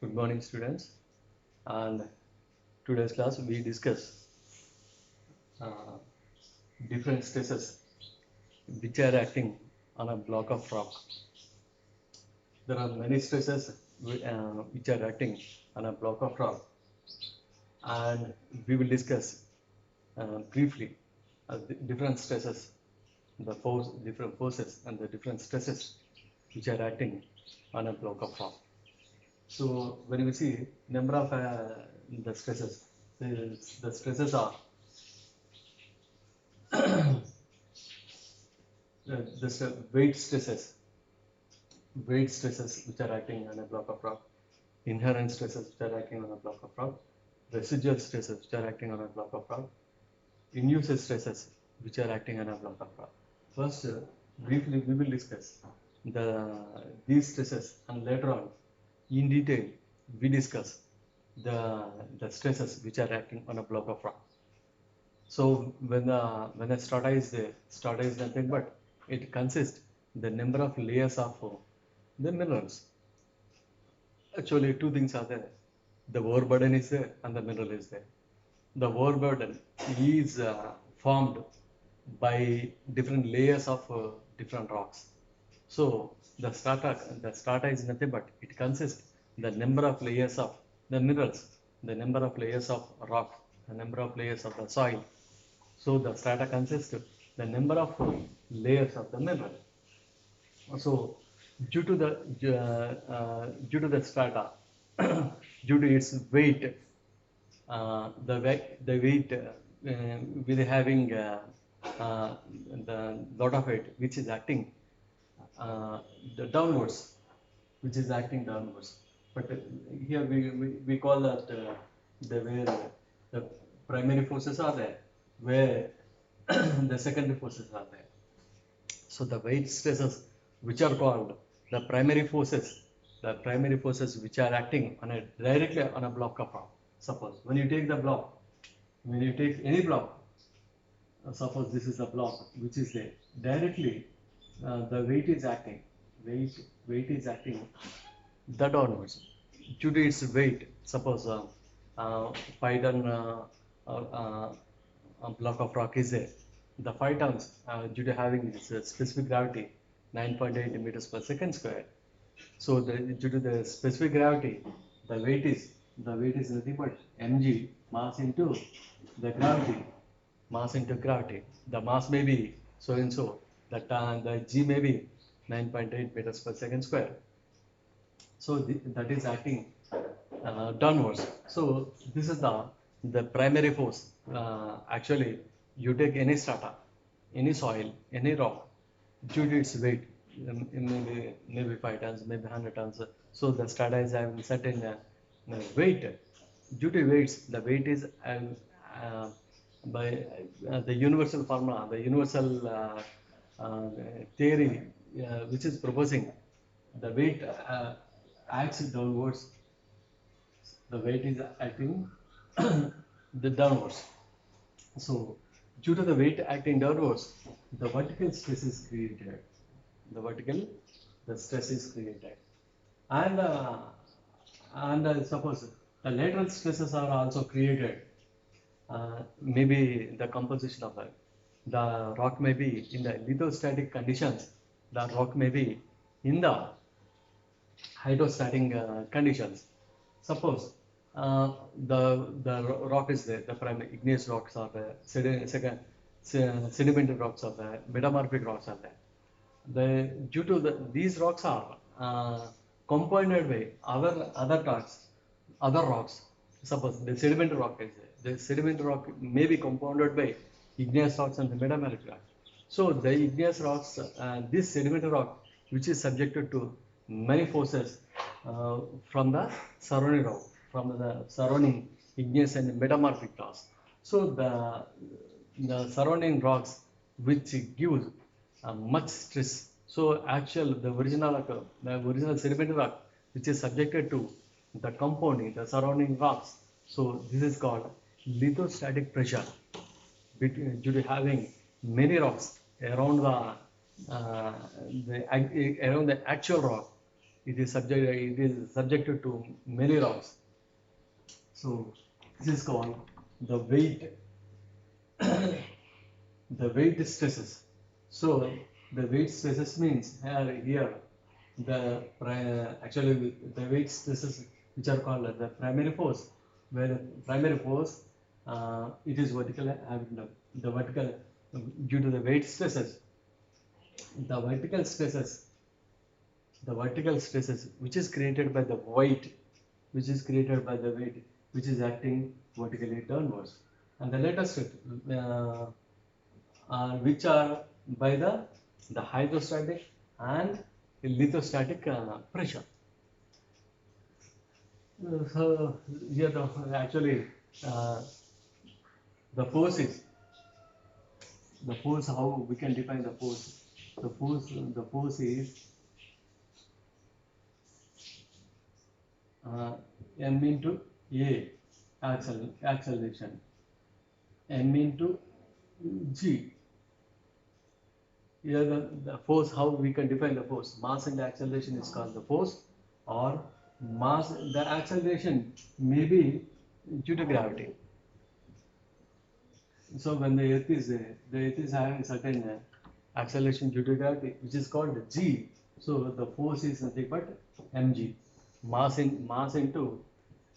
Good morning, students. And today's class we discuss uh, different stresses which are acting on a block of rock. There are many stresses which are acting on a block of rock, and we will discuss briefly different stresses, different forces, and the different stresses which are acting on a block of rock. So when we see number of the stresses, the stresses are the weight stresses which are acting on a block of rock, inherent stresses which are acting on a block of rock, residual stresses which are acting on a block of rock, induced stresses which are acting on a block of rock. First, briefly we will discuss these stresses, and later on in detail we discuss the stresses which are acting on a block of rock. So when the strata is there, strata is nothing but it consists the number of layers of the minerals. Actually, two things are there. The overburden is there and the mineral is there. The overburden is formed by different layers of different rocks. So the strata is nothing but it consists the number of layers of the minerals, the number of layers of rock, the number of layers of the soil. So the strata consists the number of layers of the mineral. So due to the strata, due to its weight, the weight with having the lot of weight which is acting the downwards, which is acting downwards. But here we call that the where the primary forces are there, where the secondary forces are there. So the weight stresses which are called the primary forces which are acting on a directly on a block of rock. Suppose when you take any block, suppose this is the block which is there, directly the weight is acting the downwards due to its weight. Suppose 5 ton a block of rock is there. The 5 tons due to having this specific gravity 9.8 meters per second square. So due to the specific gravity, the weight is nothing but mg, mass into the gravity, The mass may be so and so. The g may be 9.8 meters per second square. So that is acting downwards. So this is the primary force. Actually, you take any strata, any soil, any rock, due to its weight, maybe 5 tons, maybe 100 tons. So the strata is having certain weight. Due to weights, the weight is by the universal formula, the universal theory, which is proposing the weight acts downwards. The weight is acting the downwards. So due to the weight acting downwards, the vertical stress is created. The stress is created, and suppose the lateral stresses are also created. Maybe the composition of the rock may be in the lithostatic conditions. The rock may be in the hydrostatic conditions. Suppose the rock is there, the primary igneous rocks are there, sedimentary rocks are there, metamorphic rocks are there. Due to these rocks are compounded by other rocks. Suppose the sedimentary rock is there. The sedimentary rock may be compounded by igneous rocks and the metamorphic rocks. So the igneous rocks, this sedimentary rock, which is subjected to many forces from the surrounding rock, from the surrounding igneous and metamorphic rocks. So the surrounding rocks which gives much stress. So the original sedimentary rock which is subjected to the compounding, the surrounding rocks. So this is called lithostatic pressure due to having many rocks around the actual rock. It is subjected to many rocks. So this is called the weight the weight stresses. So the weight stresses means here actually the weight stresses which are called the primary force, where the primary force it is vertical and the vertical due to the weight stresses, the vertical stresses which is created by the weight, which is acting vertically downwards, and the latest which are by the hydrostatic and lithostatic pressure. So here actually uh, the force is how we can define the force. The force is m into a acceleration, m into g. Here the force, how we can define the force. Mass and acceleration is called the force, or mass, the acceleration may be due to gravity. So when the earth is having certain acceleration due to gravity, which is called g. So the force is nothing but mg, mass into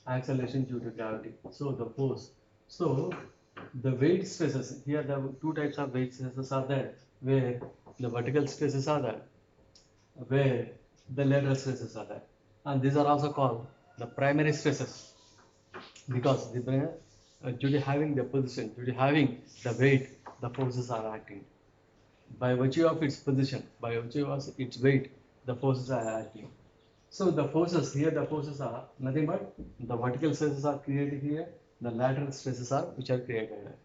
acceleration due to gravity. So the force. So the weight stresses, here the two types of weight stresses are there, where the vertical stresses are there, where the lateral stresses are there, and these are also called the primary stresses, because due to having the position, due to having the weight, the forces are acting. By virtue of its position, by virtue of its weight, the forces are acting. So the forces here, the forces are nothing but the vertical stresses are created here, the lateral stresses are which are created here.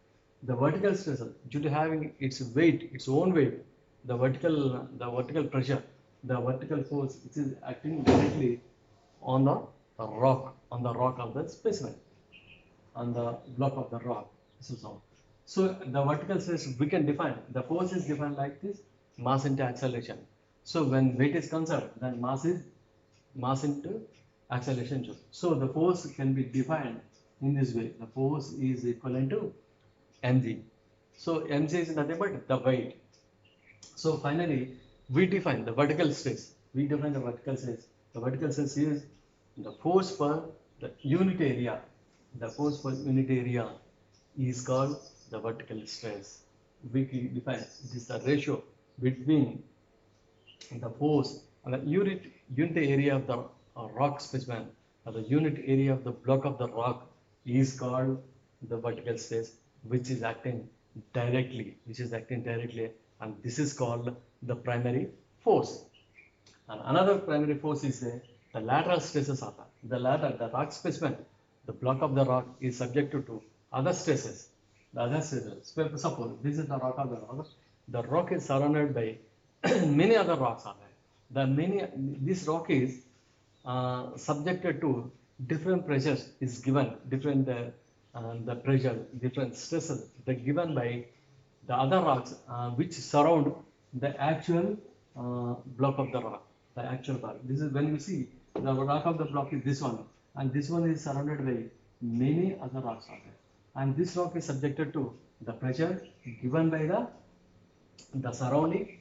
The vertical stresses, due to having its weight, its own weight, the vertical pressure, the vertical force, which is acting directly on the rock, of the specimen, on the block of the rock. So the vertical stress we can define. The force is defined like this: mass into acceleration. So when weight is conserved, then mass into acceleration too. So the force can be defined in this way. The force is equivalent to mg. So mg is nothing but the weight. So finally, we define the vertical stress. We define the vertical stress. The vertical stress is the force per the unit area. The force per unit area is called the vertical stress. We define it is the ratio between the force and the unit area of the rock specimen, or the unit area of the block of the rock, is called the vertical stress, which is acting directly, and this is called the primary force. And another primary force is the lateral stresses are the rock specimen, the block of the rock is subjected to other stresses. The other stresses. Suppose this is the rock of the rock. The rock is surrounded by many other rocks are there. This rock is subjected to different pressures is given, different the pressure, different stresses given by the other rocks which surround the actual block of the rock, the actual rock. This is when you see the rock of the block is this one, and this one is surrounded by many other rocks are there. And this rock is subjected to the pressure given by the surrounding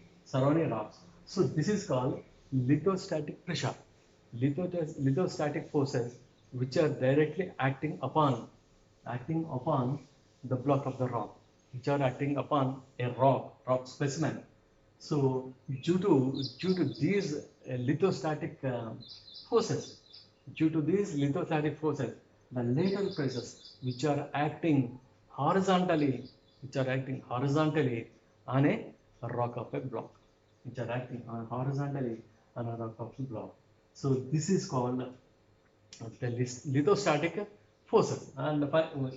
rocks. So this is called lithostatic pressure. Lithostatic forces which are directly acting upon the block of the rock, which are acting upon a rock specimen. So due to these lithostatic forces, the lateral pressures which are acting horizontally, on a rock of a block, So this is called the lithostatic forces, and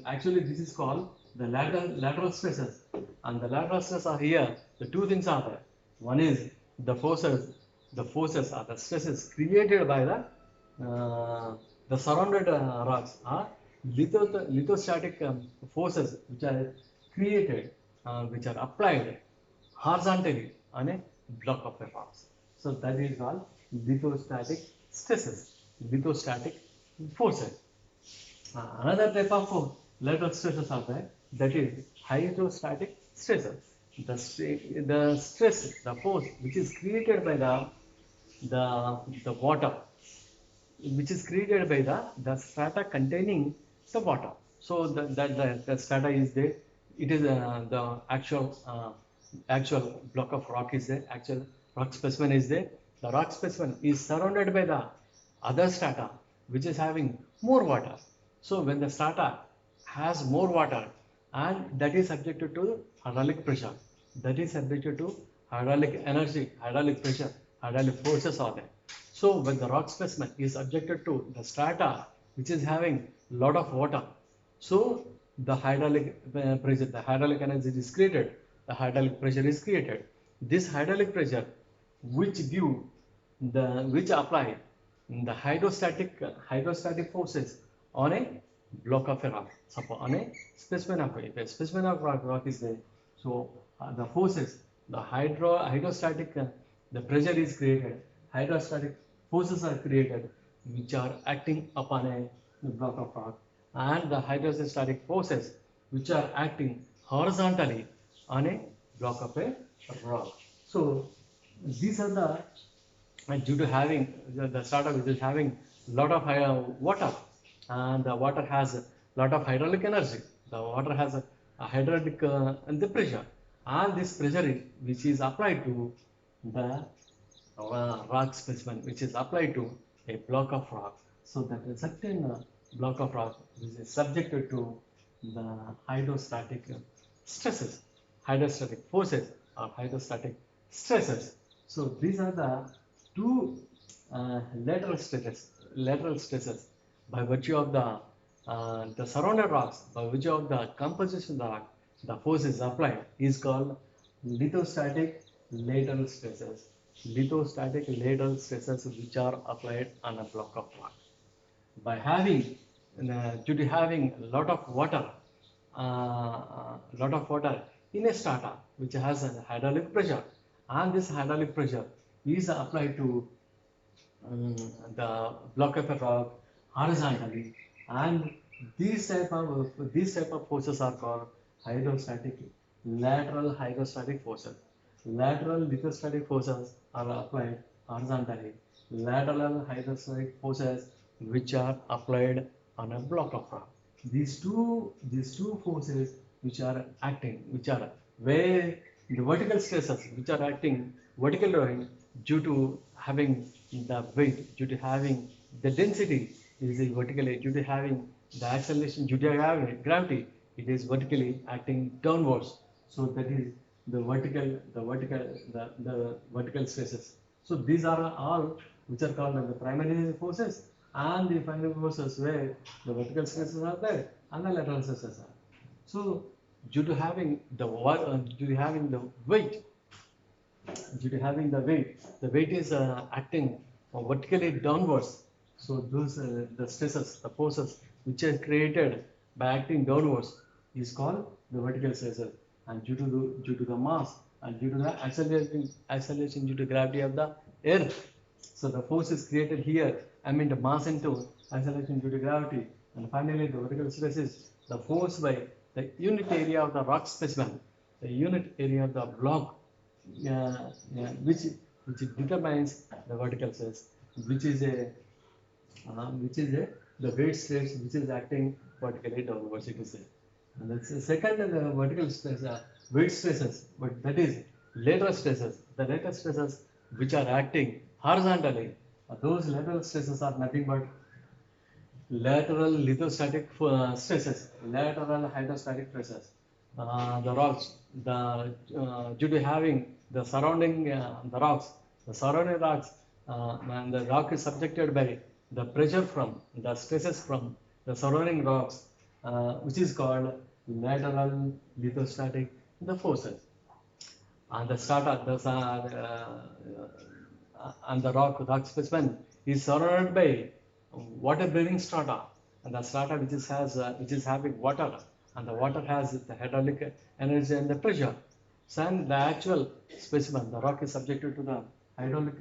actually this is called the lateral stresses. And the lateral stresses are here. The two things are there. One is the forces. The forces are the stresses created by the surrounded rocks are lithostatic forces which are created, which are applied horizontally on a block of a rocks. So that is called lithostatic stresses, lithostatic forces. Another type of lateral stresses are there, that is hydrostatic stresses. The stress, the force which is created by the water, which is created by the strata containing the water. So the strata is there. It is the actual block of rock is there. Actual rock specimen is there. The rock specimen is surrounded by the other strata, which is having more water. So when the strata has more water, and that is subjected to hydraulic pressure, that is subjected to hydraulic energy, hydraulic pressure, hydraulic forces are there. So when the rock specimen is subjected to the strata which is having lot of water, so the hydraulic pressure, the hydraulic energy is created, the hydraulic pressure is created. This hydraulic pressure which apply the hydrostatic forces on a block of a rock, suppose on a specimen of if a specimen of rock is there, so the forces, the hydrostatic the pressure is created, hydrostatic forces are created which are acting upon a block of rock, and the hydrostatic forces which are acting horizontally on a block of a rock. So these are the, and due to having the startup which is having lot of water, and the water has a lot of hydraulic energy, the water has a hydraulic and the pressure, and this pressure which is applied to the rock specimen, which is applied to a block of rock, so that a certain block of rock which is subjected to the hydrostatic stresses, hydrostatic forces or hydrostatic stresses. So these are the two lateral stresses by virtue of the surrounded rocks, by virtue of the composition of the rock, the force is applied is called lithostatic lateral stresses. Lithostatic lateral stresses which are applied on a block of rock. By having, due to having a lot of water, in a strata which has a hydraulic pressure, and this hydraulic pressure is applied to the block of a rock horizontally, and these type of forces are called hydrostatic lateral hydrostatic forces. Lateral lithostatic forces are applied horizontally. Lateral hydrostatic forces which are applied on a block of rock. These two forces which are acting, which are where the vertical stresses which are acting vertical loading due to having the weight, due to having the density is vertically, due to having the acceleration due to having gravity, it is vertically acting downwards. So that is the vertical stresses. So these are all which are called the primary forces, and the primary forces where the vertical stresses are there and the lateral stresses are. So due to having the weight, the weight is acting vertically downwards. So those the stresses, the forces which are created by acting downwards is called the vertical stresses. And due to the mass, and due to the acceleration due to gravity of the earth, so the force is created here. I mean the mass into acceleration due to gravity, and finally the vertical stress is the force by the unit area of the rock specimen, the unit area of the block, which determines the vertical stress, which is a the weight stress which is acting vertically downwards. It is there. And that's the second vertical stress, weight stresses, but that is lateral stresses. The lateral stresses which are acting horizontally, those lateral stresses are nothing but lateral lithostatic stresses, lateral hydrostatic stresses. The rocks, due to having the surrounding the surrounding rocks, and the rock is subjected by the pressure from the stresses from the surrounding rocks, which is called lateral lithostatic the forces. And the strata, and the rock specimen is surrounded by water bearing strata, and the strata which is having water, and the water has the hydraulic energy and the pressure. So and the actual specimen, the rock is subjected to the hydraulic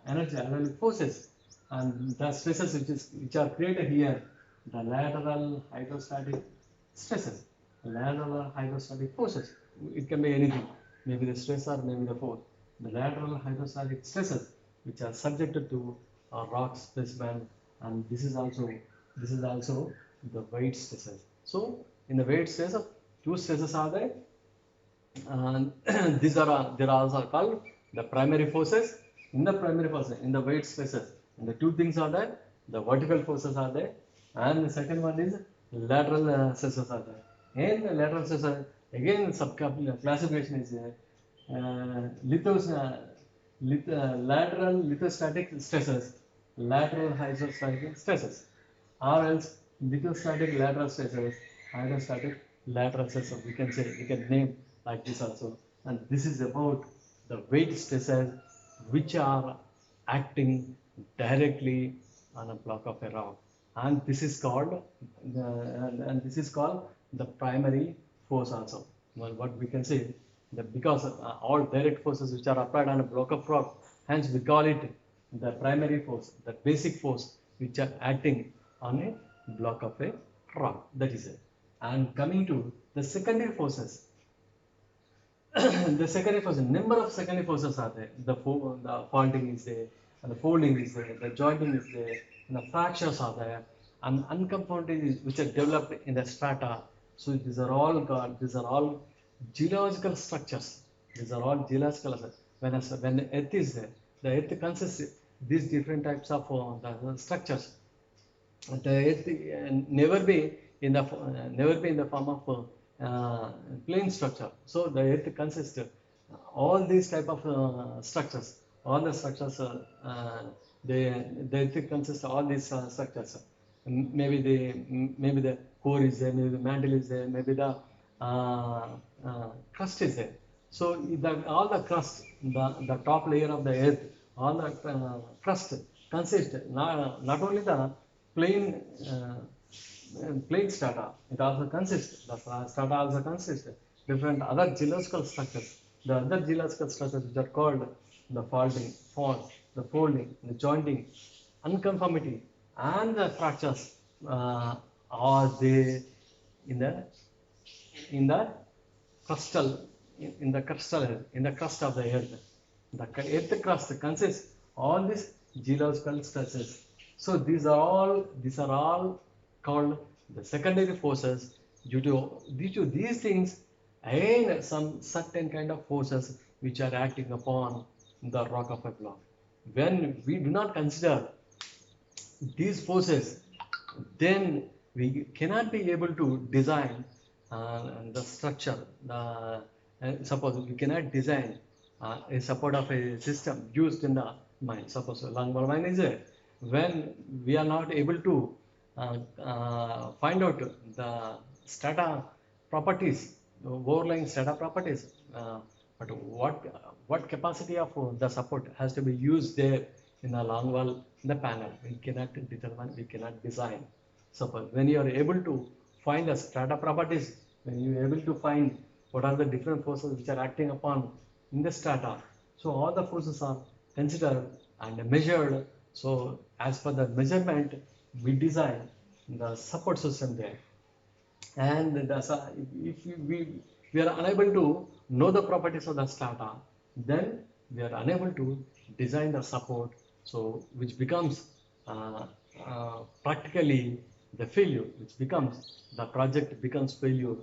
energy, hydraulic forces, and the stresses which are created here, the lateral hydrostatic stresses, lateral hydrostatic forces. It can be anything, maybe the stress or maybe the force. The lateral hydrostatic stresses which are subjected to a rock specimen, and this is also the weight stresses. So in the weight stresses, two stresses are there, and there are also called the primary forces. In the primary forces, in the weight stresses, and the two things are there. The vertical forces are there, and the second one is lateral stresses are there. And the lateral stresses, again, classification is lateral lithostatic stresses, lateral hydrostatic stresses, or else lithostatic lateral stresses, hydrostatic lateral stresses. We can name like this also. And this is about the weight stresses which are acting directly on a block of a rock, and this is called the primary force also. Well, what we can say that because all direct forces which are applied on a block of rock, hence we call it the primary force, the basic force which are acting on a block of a rock. That is it. And coming to the secondary forces, the secondary forces, number of secondary forces are there. The faulting is there, and the folding is there, the jointing is there, and the fractures are there, and unconformities which are developed in the strata. So these are all geological structures. These are all geological structures. When the earth is there, the earth consists of these different types of the structures. The earth never be in the form of plane structure. So the earth consists of all these type of structures. All the structures, the earth consists of all these structures. Maybe the core is there, maybe the mantle is there, maybe the crust is there. So all the crust, the top layer of the earth, all the crust consists not only the plain plain strata. It also consists, the strata also consists different other geological structures. The other geological structures which are called the faulting, fault, the folding, the jointing, unconformity, and the fractures are there in the in the crustal in the crust of the earth. The earth crust consists all these geological stresses. So these are all called the secondary forces. Due to these things, and some certain kind of forces which are acting upon the rock of a block. When we do not consider these forces, then we cannot be able to design the structure. Suppose we cannot design a support of a system used in the mine. Suppose a longwall mine is there. When we are not able to find out the strata properties, overlying strata properties, but what capacity of the support has to be used there in a long wall in the panel, we cannot determine, we cannot design. Suppose when you are able to find the strata properties, when you are able to find what are the different forces which are acting upon in the strata, so all the forces are considered and measured. So as per the measurement, we design the support system there. And if we are unable to know the properties of the strata, then we are unable to design the support, so which becomes practically the failure, which becomes the project becomes failure.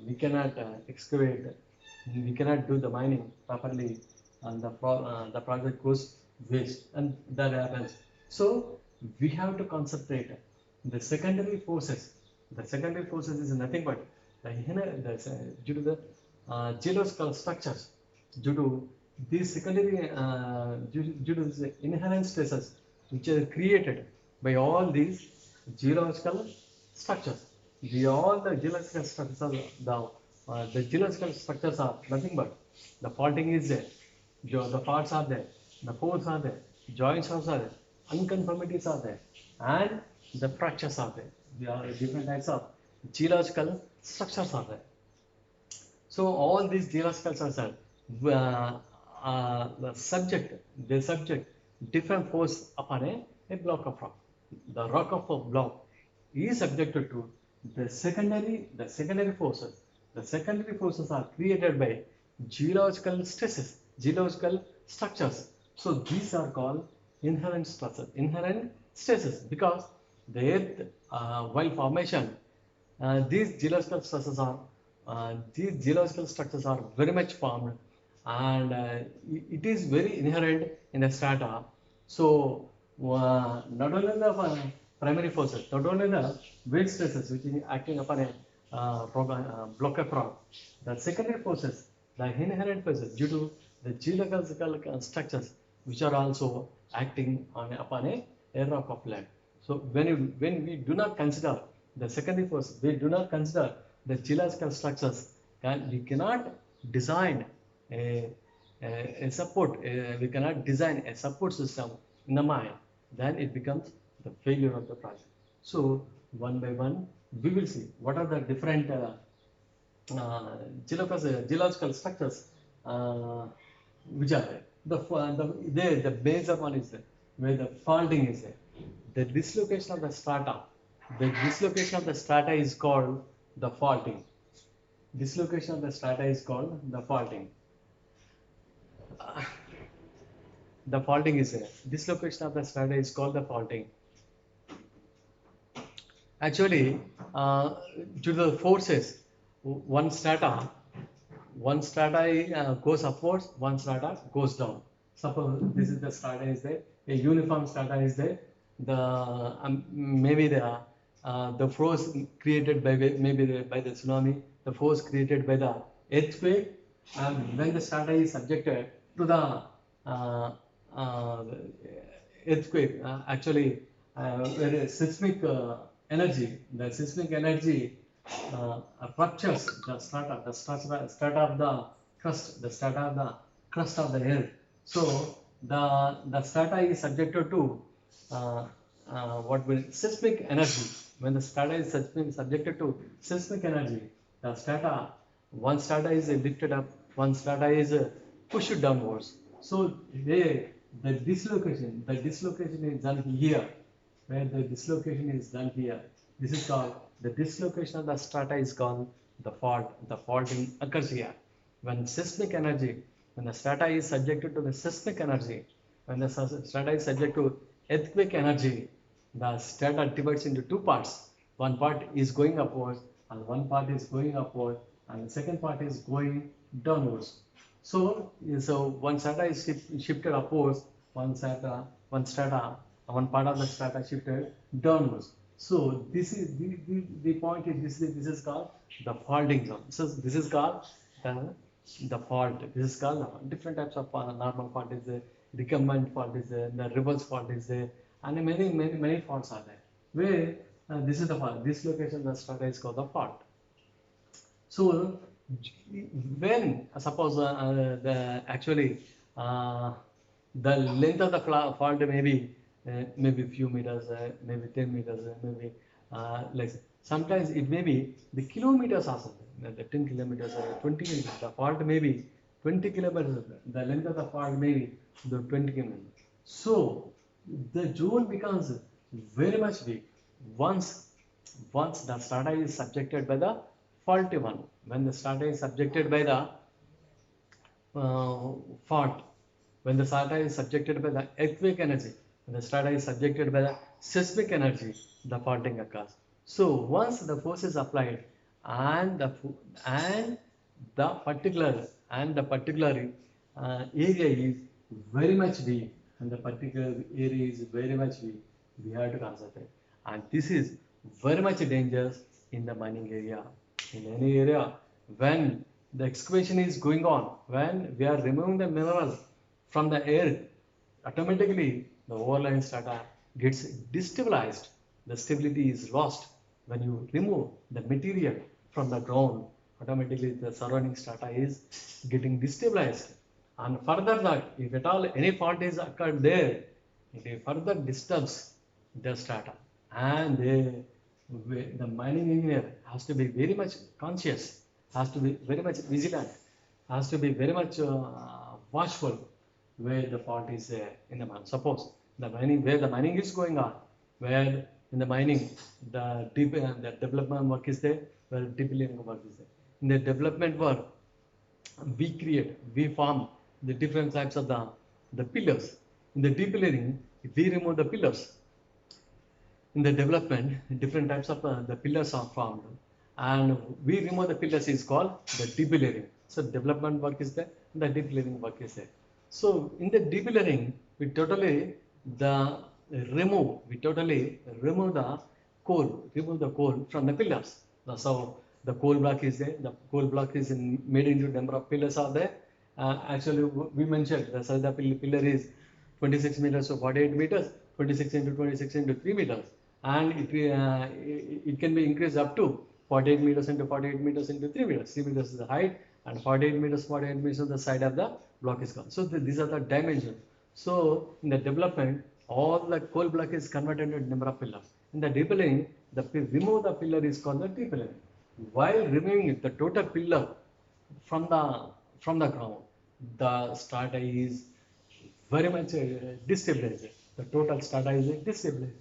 We cannot excavate, we cannot do the mining properly, and the project goes waste, and that happens. So we have to concentrate the secondary forces. The secondary forces is nothing but due to the geological structures, due to these secondary due to the inherent stresses which are created by all these geological structures. All the geological structures are the geological structures are nothing but the faulting is there, the faults are there, the pores are there, joints are there, unconformities are there, and the fractures are there. There are different types of geological structures are there. So all these geological structures they subject different force upon a a block of rock. The rock of a block is subjected to the secondary forces. The secondary forces are created by geological stresses, geological structures. So these are called inherent stresses, inherent stresses, because the earth, while formation, these geological structures are very much formed, and it is very inherent in the strata. So not only the primary forces, not only the wind stresses which is acting upon a block of rock, the secondary forces, the inherent forces due to the geological structures which are also acting upon a rock of land. So when we do not consider the secondary force, we do not consider the geological structures, we cannot design a, a support, we cannot design a support system in the mine, then it becomes the failure of the project. So one by one, we will see what are the different geological structures which are there. The major one is there, where the faulting is there. The dislocation of the strata. The dislocation of the strata is called the faulting. Dislocation of the strata is called the faulting. The faulting is there. Dislocation of the strata is called the faulting. Actually, due to the forces, one strata goes upwards, one strata goes down. Suppose this is the strata is there, a uniform strata is there. Maybe the force created by by the tsunami, the force created by the earthquake, and when the strata is subjected to the uh, earthquake, where seismic energy, the seismic energy ruptures the strata of the crust, the strata of the crust of the earth. So the strata is subjected to what will seismic energy. When the strata is subjected to seismic energy, the strata, one strata is lifted up, one strata is pushed downwards. So the dislocation is done here, where the dislocation is done here. This is called the dislocation of the strata is called the fault. The faulting occurs here. When seismic energy, when the strata is subjected to the seismic energy, when the strata is subject to earthquake energy, the strata divides into two parts. One part is going upwards and one part is going upward, and the second part is going downwards. So one strata is shifted upwards, one part of the strata shifted downwards. So this is the point is this is called the faulting zone. So this is called the fault. This is called different types of normal fault is there, recumbent fault is there, the reverse fault is there, and many faults are there. Where this is the fault. This location the strata is called the fault. So when suppose the length of the fault maybe few meters, maybe 10 meters, maybe like sometimes it may be the kilometers also, the 10 kilometers or 20 kilometers. The fault may be 20 kilometers. The length of the fault may be the 20 kilometers. So the zone becomes very much weak once the strata is subjected by the faulty one. When the strata is subjected by the fault, when the strata is subjected by the earthquake energy, when the strata is subjected by the seismic energy, the faulting occurs. So once the force is applied and the particular area is very much weak, and the particular area is very much weak, we have to concentrate. And this is very much dangerous in the mining area. In any area, when the excavation is going on, when we are removing the mineral from the earth, automatically the overlying strata gets destabilized. The stability is lost. When you remove the material from the ground, automatically the surrounding strata is getting destabilized. And further that, if at all any fault is occurred there, it further disturbs the strata. And the mining engineer has to be very much conscious, has to be very much vigilant, has to be very much watchful where the fault is in the mine. Suppose The mining, where the mining is going on, where in the mining the the development work is there, where deep layering work is there. In the development work, we form the different types of the pillars. In the deep layering, we remove the pillars. In the development, different types of the pillars are formed, and we remove the pillars is called the deep layering. So development work is there, the deep layering work is there. So in the deep layering, we totally the we totally remove remove the coal from the pillars. So the coal block is there. The coal block is made into number of pillars are there. Actually, we mentioned the Sarda pillar is 26 meters, so 48 meters, 26 into 26 into 3 meters, and it can be increased up to 48 meters into 48 meters into 3 meters. 3 meters is the height, and 48 meters on the side of the block is called. So these are the dimensions. So in the development, all the coal block is converted into number of pillars. In the deep layering, remove the pillar is called the deep layering. While removing it, the total pillar from the ground, the strata is very much destabilized. The total strata is destabilized.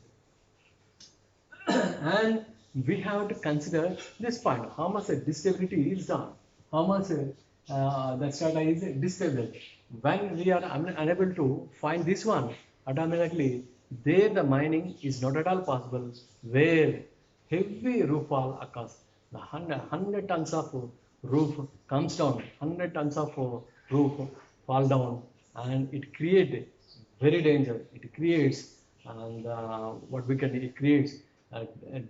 And we have to consider this point, how much distability is done, how much the strata is destabilized. When we are unable to find this one, automatically there the mining is not at all possible, where heavy roof fall occurs. The 100 tons of roof comes down, 100 tons of roof fall down, and it creates very danger. It creates, and it creates a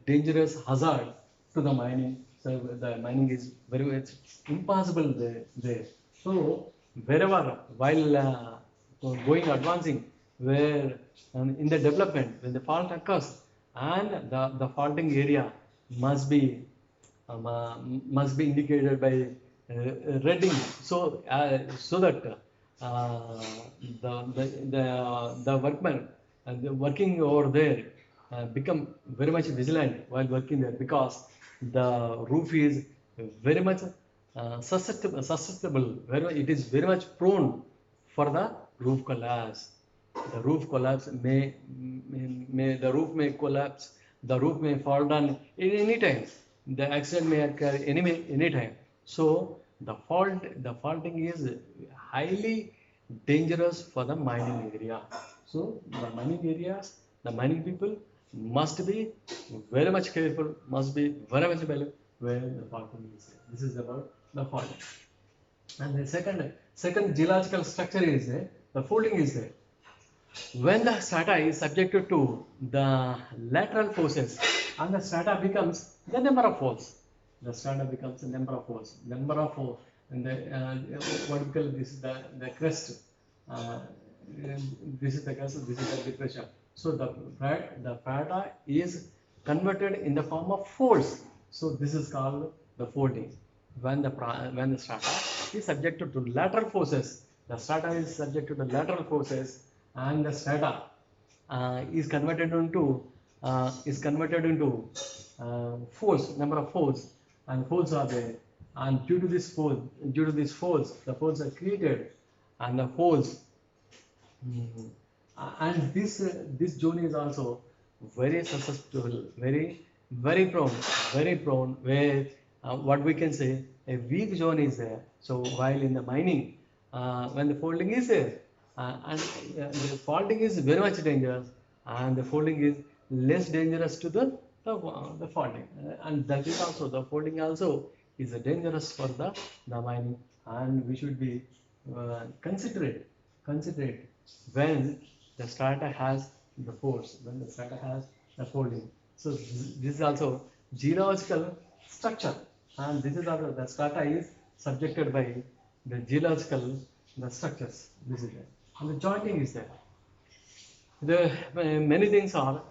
dangerous hazard to the mining. So the mining is very much impossible there. So wherever while going advancing, where in the development when the fault occurs, and the faulting area must be indicated by redding, so that the workmen the working over there become very much vigilant while working there, because the roof is very much susceptible, it is very much prone for the roof collapse. The roof collapse the roof may collapse, the roof may fall down at any time. The accident may occur any time. So the faulting is highly dangerous for the mining area. So the mining areas, the mining people must be very much careful, must be very much aware where the faulting is. This is about the faulting. And the second geological structure is there, the folding is there. When the strata is subjected to the lateral forces, and the strata becomes the number of folds. The strata becomes the number of folds. Number of folds, and the what we call this is the crest. This is the crest. This is the depression. So the strata is converted in the form of folds. So this is called the folding. When the strata is subjected to lateral forces, the strata is subjected to the lateral forces, and the strata is converted into folds, number of folds, and folds are there. And due to these folds, the folds are created, and the folds, and this zone is also very susceptible, very prone, where what we can say a weak zone is there. So while in the mining, when the folding is there, and the faulting is very much dangerous, and the folding is less dangerous to the faulting, and that is also the folding also is dangerous for the mining, and we should be considerate when the strata has the force, when the strata has the folding. So this is also geological structure, and this is also the strata is subjected by the geological structures. This is it. And the jointing is there. The many things are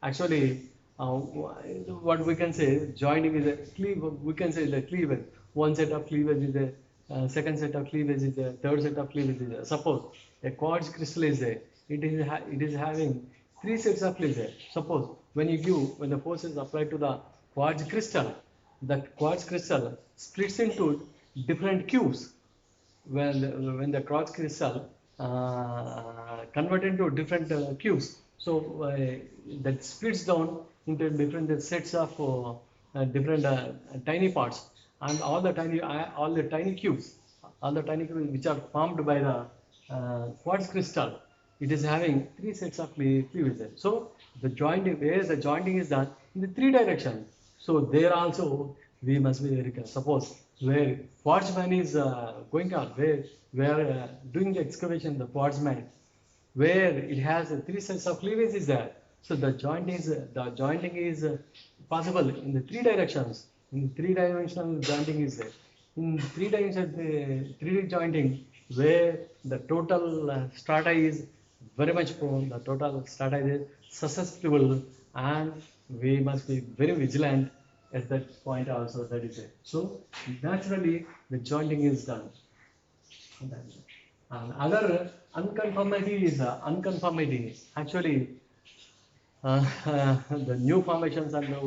actually what we can say joining is a cleavage. We can say the cleavage. One set of cleavage is there, second set of cleavage is there, third set of cleavage is there. Suppose a quartz crystal is there. It is having 3 sets of cleavage. Suppose when the force is applied to the quartz crystal, the quartz crystal splits into different cubes. When the quartz crystal convert into different cubes. So that splits down into different sets of different tiny parts, and all the tiny cubes, which are formed by the quartz crystal. It is having three sets of cleavage. So the jointing, where the jointing is done in the three directions. So there also we must be very careful. Suppose where quartz mine is going on, where we are doing the excavation, the quartz mine, where it has three sets of cleavage is there. So the jointing is possible in the three directions. In three-dimensional jointing is there. In three-dimensional 3D jointing, where the total strata is very much prone, the total strata is susceptible, and we must be very vigilant at that point also. That is it. So naturally, the jointing is done. And other unconformity is unconformity. Actually, the new formations and the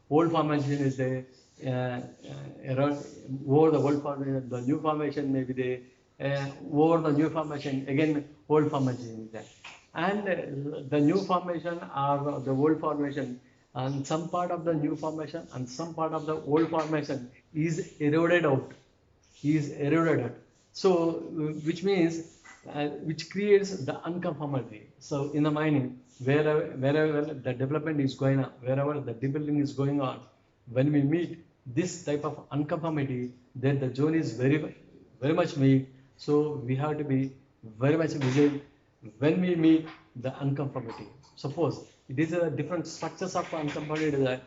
old formation is there. Around over the old formation, the new formation may be there. Over the new formation, again old formation is there. And the new formation or the old formation, and some part of the new formation and some part of the old formation is eroded out. So, which creates the unconformity. So, in the mining, wherever the development is going on, wherever the debuilding is going on, when we meet this type of unconformity, then the zone is very much weak. So, we have to be very much vigilant when we meet the unconformity. Suppose it is a different structures of unconformity.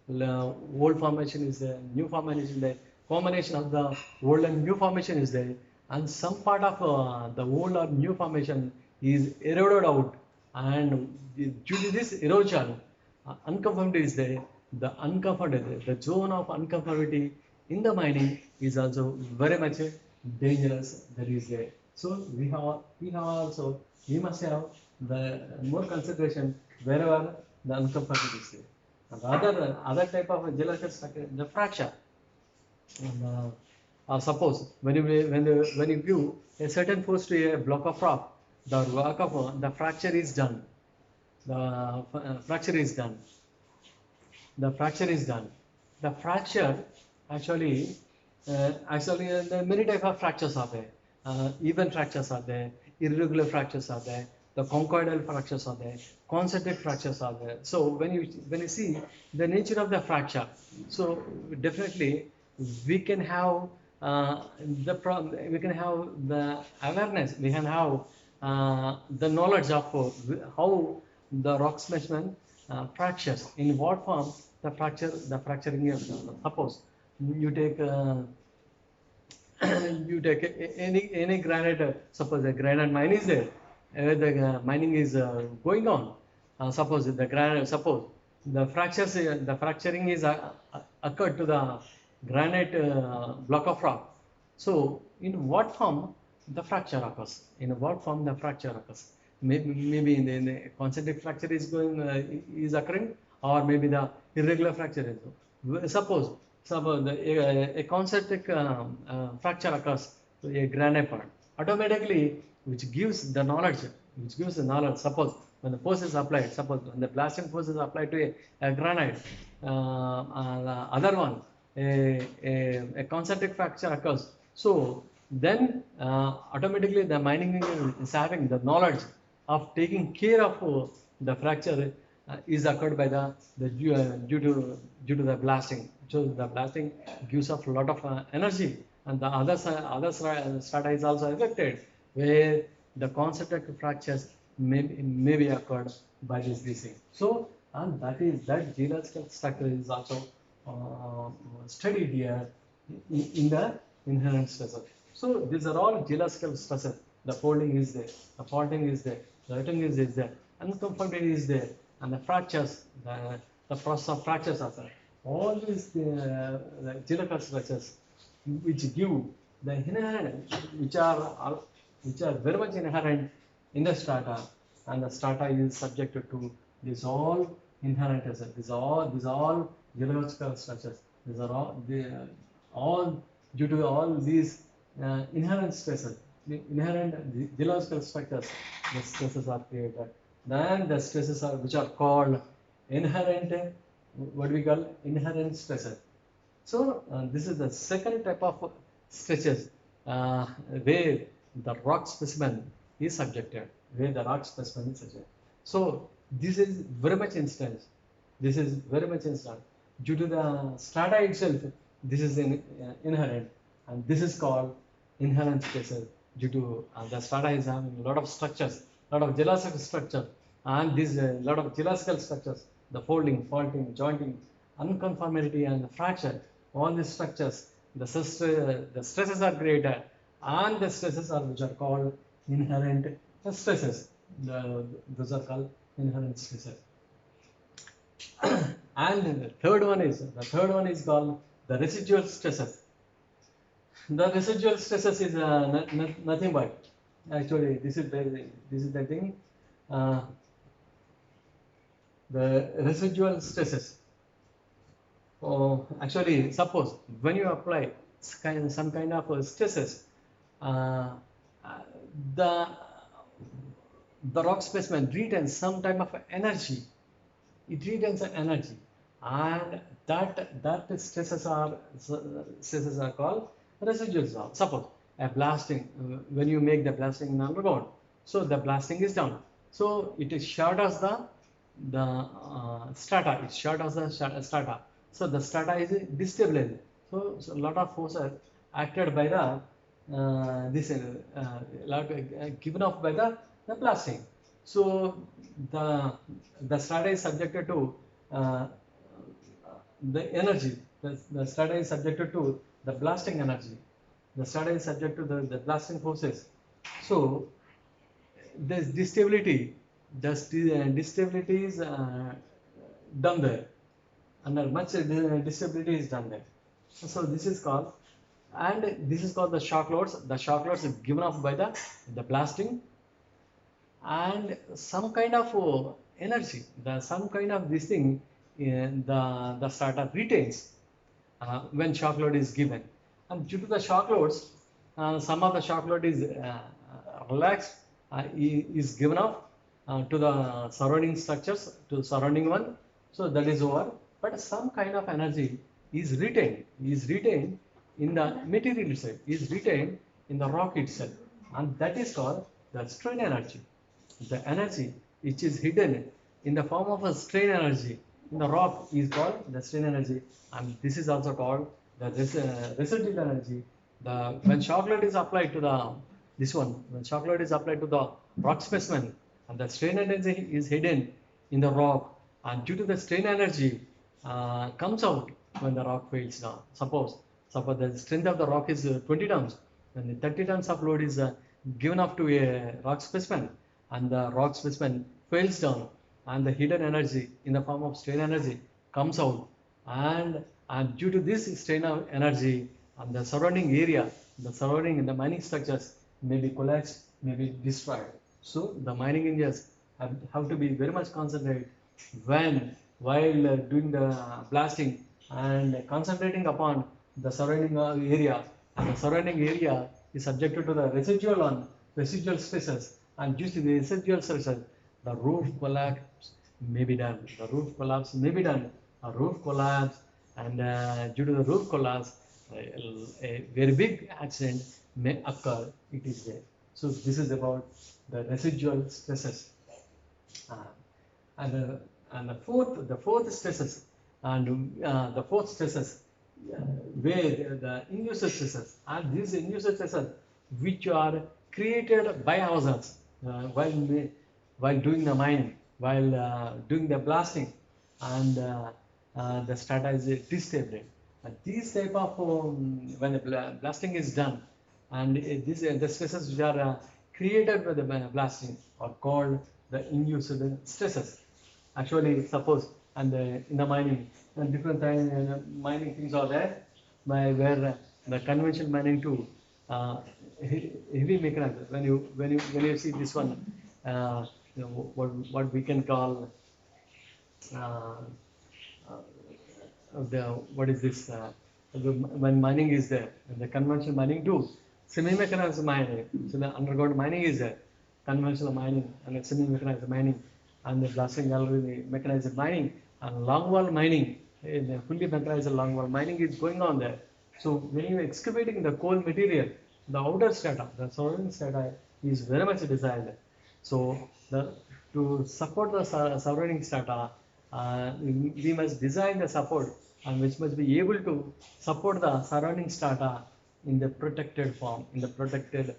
The old formation is there, new formation is there, combination of the old and new formation is there, and some part of the old or new formation is eroded out, and due to this erosion, unconformity is there. The zone of unconformity in the mining is also very much dangerous. That is there. So we must have the more consideration wherever the unconformity is there. And other type of geological structure, the fracture. And, suppose when you give a certain force to a block of rock, the fracture is done. Fracture is done. The fracture actually, there are many types of fractures are there. Even fractures are there, irregular fractures are there, the conchoidal fractures are there, concentric fractures are there. So when you see the nature of the fracture, so definitely we can have we can have the awareness, we can have the knowledge of how the rock specimen fractures, in what form the fracturing is. Suppose you take any granite, suppose a granite mine is there, the mining is going on. Suppose the fracturing is occurred to the granite block of rock. So in what form the fracture occurs? Maybe in the concentric fracture is occurring, or maybe the irregular fracture is. Suppose a concentric fracture occurs to a granite part, automatically, which gives the knowledge. Suppose when the force is applied, suppose when the blasting force is applied to a granite, the other one, a concentric fracture occurs. So then automatically the mining is having the knowledge of taking care of the fracture is occurred by due to the blasting. So the blasting gives off a lot of energy, and the other strata is also affected, where the concentric fractures may be occurred by this thing. So and that geological structure is also studied here in the inherent stresses. So these are all geological stresses. The folding is there, the faulting is there, the rotting is there, unconformity is there, and the fractures, the process of fractures are there. All these the geological structures which give the inherent, which are very much inherent in the strata, and the strata is subjected to these all inherent assets. These all geological structures. These are all due to all these inherent stresses. the inherent geological structures, the stresses are created. Then the stresses are which are called inherent, what we call inherent stresses. So this is the second type of stresses where the rock specimen is subjected, where the rock specimen is subjected. So this is very much instant. This is very much instant. Due to the strata itself, this is inherent, and this is called inherent stresses due to the strata is having a lot of structures, lot of geological structure, and this lot of geological structures, the folding, faulting, jointing, unconformity, and fracture. All these structures, the stresses are greater, and the stresses are which are called inherent stresses. Those are called inherent stresses. And the third one is called the residual stresses. The residual stresses is nothing but, actually this is the thing, the residual stresses. Actually, suppose when you apply some kind of stresses, uh, the rock specimen retains some type of energy. It retains energy, and that stresses are called residuals. Suppose a blasting, when you make the blasting in underground, so the blasting is done. So it is short as the strata. It's short as the strata. So the strata is destabilized. So a lot of forces acted by the given off by the blasting. So the strata is subjected to the energy. The strata is subjected to the blasting energy. The strata is subject to the blasting forces. So this distability, distability is done there. Under much distability is done there. So this is called, and this is called the shock loads. The shock loads is given off by the blasting, and some kind of energy, some kind of this thing, the strata retains when shock load is given. And due to the shock loads, some of the shock load is relaxed, is given off to the surrounding structures, to surrounding one. So that is over. But some kind of energy is retained in the material itself, is retained in the rock itself, and that is called the strain energy. The energy which is hidden in the form of a strain energy in the rock is called the strain energy, and this is also called the residual energy. When shock load is applied to when shock load is applied to the rock specimen, and the strain energy is hidden in the rock, and due to the strain energy comes out when the rock fails down. Suppose the strength of the rock is 20 tons, and the 30 tons of load is given up to a rock specimen, and the rock specimen fails down, and the hidden energy in the form of strain energy comes out, and due to this strain of energy, and the surrounding area, the mining structures may be collapsed, may be destroyed. So the mining engineers have to be very much concentrated while doing the blasting, and concentrating upon the surrounding area, and the surrounding area is subjected to the residual stresses, and due to the residual stresses, the roof collapse may be done. The roof collapse may be done. A roof collapse, and due to the roof collapse, a very big accident may occur. It is there. So this is about the residual stresses, and the fourth stresses, and the fourth stresses where the induced stresses, and these induced stresses which are created by ourselves while doing the mining, while doing the blasting, and the strata is destabilized. These type of when the blasting is done, and the stresses which are created by the blasting are called the induced stresses. Actually, suppose, and in the mining, different mining things are there, where the conventional mining too, heavy mechanical. When you see this one, what we can call uh, what is this? When mining is there, the conventional mining too, Semi-mechanized mining. So the underground mining is there. Conventional mining and semi-mechanized mining, and the blasting gallery, the mechanized mining, and longwall mining. The fully mechanized longwall mining is going on there. So when you are excavating the coal material, the outer strata, the surrounding strata is very much desired. So to support the surrounding strata, we must design the support and which must be able to support the surrounding strata in the protected form, in the protected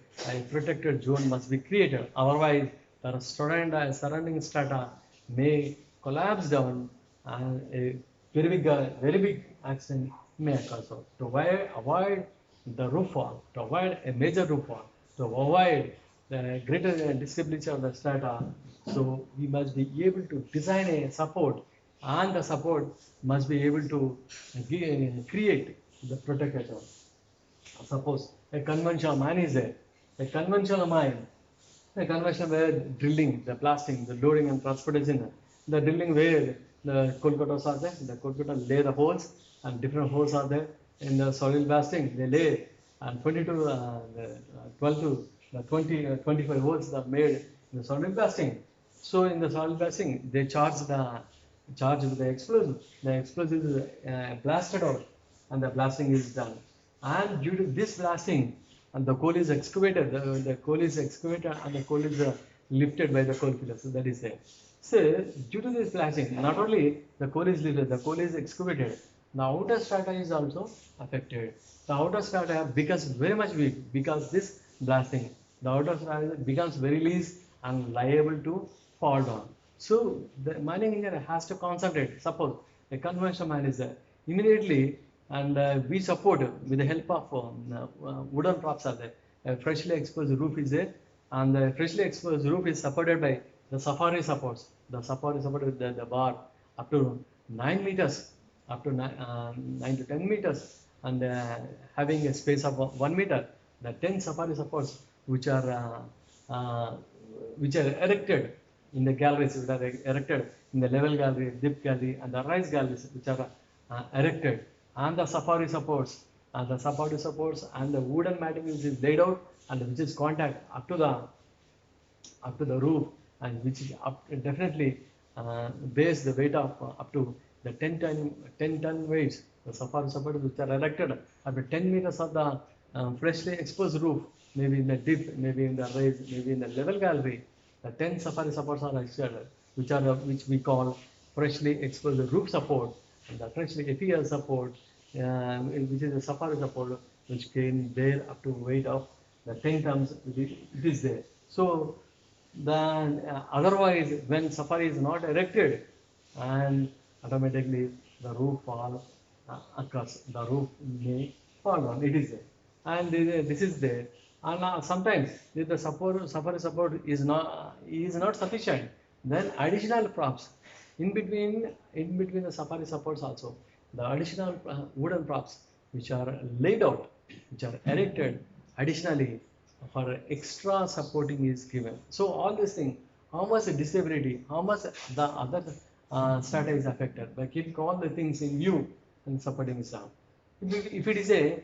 zone must be created. Otherwise, the surrounding strata may collapse down and a very big accident may occur. So to avoid the roof fall, to avoid a major roof fall, to avoid the greater disability of the strata, so we must be able to design a support, and the support must be able to create the protected zone. Suppose a conventional mine is there. A conventional mine, a conventional where drilling, the blasting, the loading and transportation, the drilling where the Kolkatas are there, the Kolkata lay the holes and different holes are there. In the soil blasting, they lay and 12 to 25 holes are made in the soil blasting. So in the soil blasting, they charge with the explosive. The explosive is blasted out and the blasting is done. And due to this blasting, and the coal is excavated, the coal is excavated and the coal is lifted by the coal pillars. So that is there. So due to this blasting, not only the coal is lifted, the coal is excavated. The outer strata is also affected. The outer strata becomes very much weak because this blasting. The outer strata becomes very loose and liable to fall down. So the mining engineer has to concentrate. Suppose a conventional mine is there. Immediately and we support with the help of wooden props are there. A freshly exposed roof is there, and the freshly exposed roof is supported by the safari supports. The safari supported the bar up to 9 meters, up to 9 to 10 meters, and having a space of 1 meter. The 10 safari supports which are erected in the galleries, which are erected in the level gallery, dip gallery, and the rise galleries, which are erected, and the safari supports, and the wooden matting which is laid out and which is contact up to the roof, and which is definitely bears the weight of up to the 10 ton weights. The safari supports which are erected up to 10 meters of the freshly exposed roof, maybe in the dip, maybe in the rise, maybe in the level gallery. The 10 safari supports are extended, which we call freshly exposed roof support, and the freshly FEL support, which is a safari support, which can bear up to weight of the 10 tons. It is there. So then otherwise, when safari is not erected, and automatically the roof fall occurs. The roof may fall down. It is there, and this is there. And sometimes if the safari support is not sufficient, then additional props in between the safari supports also, the additional wooden props which are laid out, which are erected additionally for extra supporting is given. So all these things, how much disability, how much the other strata is affected by keeping all the things in view and supporting is done. If it is a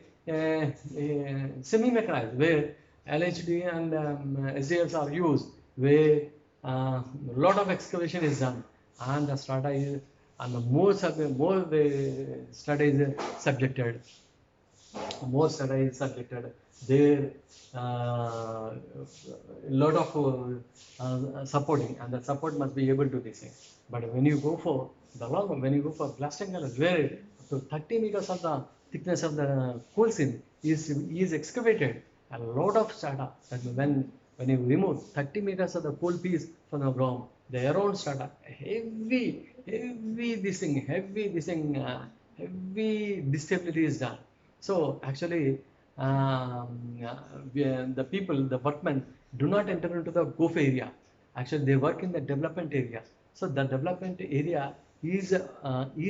semi-mechanized where LHD and SDLs are used, where a lot of excavation is done, and the strata is, and the more the strata is subjected, there a lot of supporting, and the support must be able to this thing. But when you go for blasting galleries, where up to 30 meters of the thickness of the coal seam is excavated, a lot of strata. That when you remove 30 meters of the coal piece from the ground, the around strata, heavy distability is done. So actually, the people, the workmen, do not enter into the GOF area. Actually, they work in the development area. So the development area is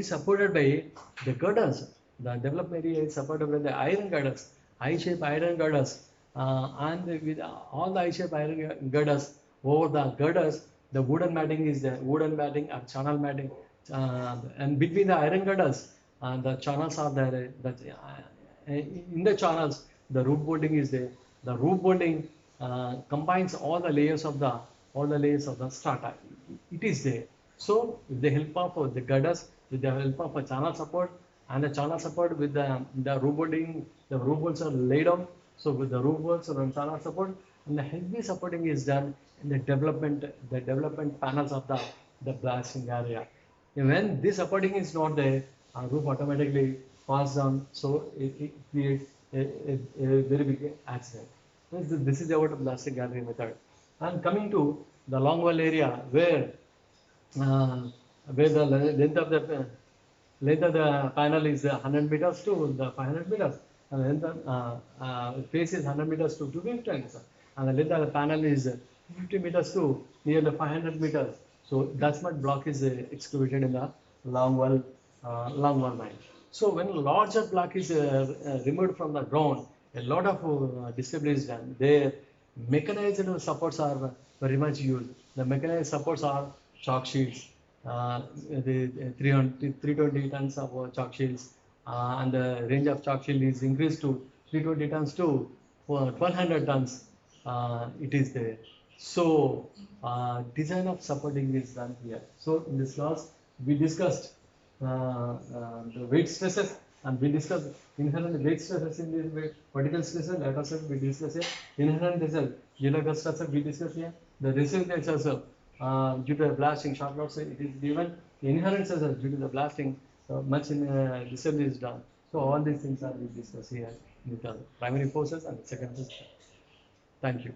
supported by the girders. The development area is supported by the iron girders, I-shaped iron girders, and with all the I-shaped iron girders, over the girders, the wooden matting is there. Wooden matting or channel matting, and between the iron girders, the channels are there. In the channels, the root boarding is there. The roof bonding combines all the layers of the strata. It is there. So with the help of the girders, with the help of a channel support, and the channel support with the roof bonding, the roof bolts are laid on. So with the roof bolts and channel support, and the heavy supporting is done in the development panels of the blasting area. And when this supporting is not there, roof automatically falls down, so it creates a very big accident. This is about the blasting gallery method. And coming to the long wall area uh, where the length of the panel is 100 meters to the 500 meters, and the length of face is 100 meters to 250 meters, and the length of the panel is 50 meters to nearly 500 meters. So that's what block is excavated in the long wall mine. So when larger block is removed from the ground, a lot of disability is done. Their mechanized supports are very much used. The mechanized supports are chalk sheets, the 320 tons of chalk shields, and the range of chalk shield is increased to 320 tons to 1200 tons. It is there. So design of supporting is done here. So in this class we discussed the weight stresses, and we discussed inherent weight stresses in this vertical stresses. Let us we discuss here inherent stresses, geological stresses we discuss here. The residual stresses due to the blasting shock loss, it is given. The inherent stresses due to the blasting, much in disability is done. So all these things are we discuss here with the primary forces and the secondary. Thank you.